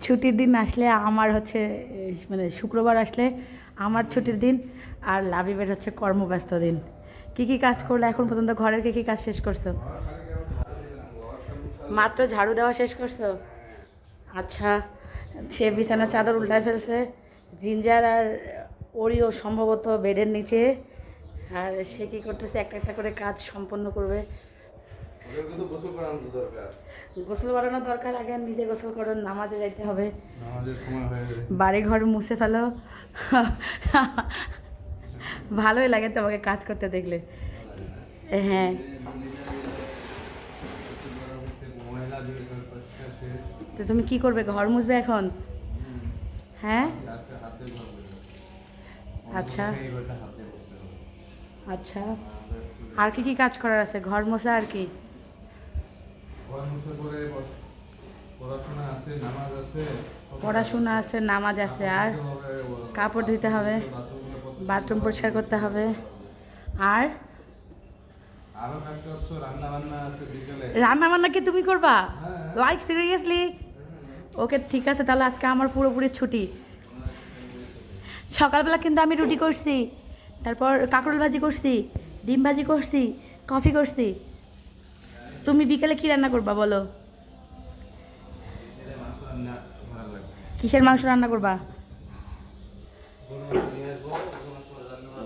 ছুটির দিন আসলে আমার হচ্ছে মানে শুক্রবার আসলে আমার ছুটির দিন, আর লাবিবের হচ্ছে কর্মব্যস্ত দিন। কি কি কাজ করলে এখন পর্যন্ত, ঘরের কি কি কাজ শেষ করছো? মাত্র ঝাড়ু দেওয়া শেষ করছো? আচ্ছা, সে বিছানা চাদর উল্টায় ফেলছে। জিঞ্জার আর ওরিও সম্ভবত বেডের নিচে। আর সে কী করতেছে, একটা একটা করে কাজ সম্পন্ন করবে। গোসল করানোর দরকার, আগে নিজে গোসল করো, নামাজে যাইতে হবে, বাড়ি ঘর মুছে ফেলো। ভালোই লাগে তোমাকে কাজ করতে দেখলে। হ্যাঁ, তো তুমি কি করবে, ঘর মুছবে এখন? হ্যাঁ, আচ্ছা আচ্ছা। আর কি কি কাজ করার আছে, ঘর মোছা আর কি? পড়াশোনা আছে, নামাজ আছে, আর কাপড় ধুতে হবে, বাথরুম পরিষ্কার করতে হবে। আর রান্না বান্না কি তুমি করবা? Like seriously? ওকে ঠিক আছে, তাহলে আজকে আমার পুরোপুরি ছুটি। সকালবেলা কিন্তু আমি রুটি করছি, তারপর কাঁকরোল ভাজি করছি, ডিম ভাজি করছি, কফি করছি। তুমি বিকেলে কি রান্না করবা বলো? কিসের মাংস রান্না করবা?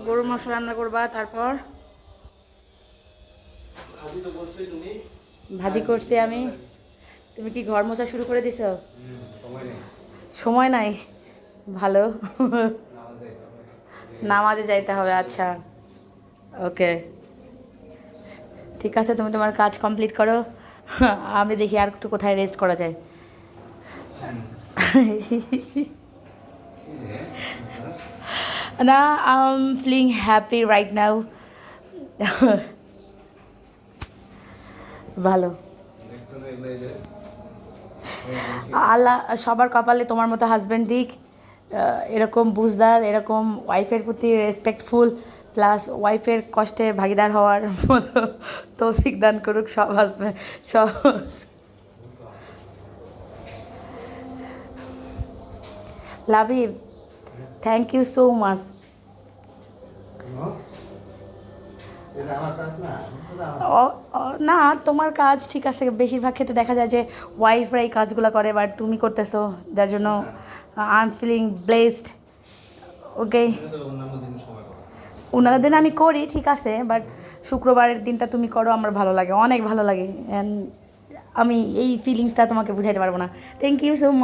গরুর মাংস রান্না করবা, তারপর ভাজি করছি আমি। তুমি কি ঘর মোছা শুরু করে দিছো? সময় নাই? ভালো। নামাজে যাইতে হবে, আচ্ছা ওকে ঠিক আছে, তুমি তোমার কাজ কমপ্লিট করো। আমি দেখি আর একটু কোথায় রেস্ট করা যায়। না, I am feeling happy right now. ভালো। আল্লাহ সবার কপালে তোমার মতো হাজব্যান্ড দিক, এরকম বুঝদার, এরকম ওয়াইফের প্রতি রেসপেক্টফুল, প্লাস ওয়াইফের কষ্টে ভাগিদার হওয়ার মতো তৌফিক দান করুক সব হাজব্যান্ড, সব। লাভিব, থ্যাংক ইউ সো মাচ। না, তোমার কাজ ঠিক আছে, বেশিরভাগ ক্ষেত্রে দেখা যায় যে ওয়াইফরা এই কাজগুলো করে, বাট তুমি করতেছো, যার জন্য আই এম ফিলিং ব্লেসড। ওকে, অন্যান্য দিন আমি করি ঠিক আছে, বাট শুক্রবারের দিনটা তুমি করো, আমার ভালো লাগে, অনেক ভালো লাগে। অ্যান্ড আমি এই ফিলিংসটা তোমাকে বুঝাইতে পারবো না। Thank you so much.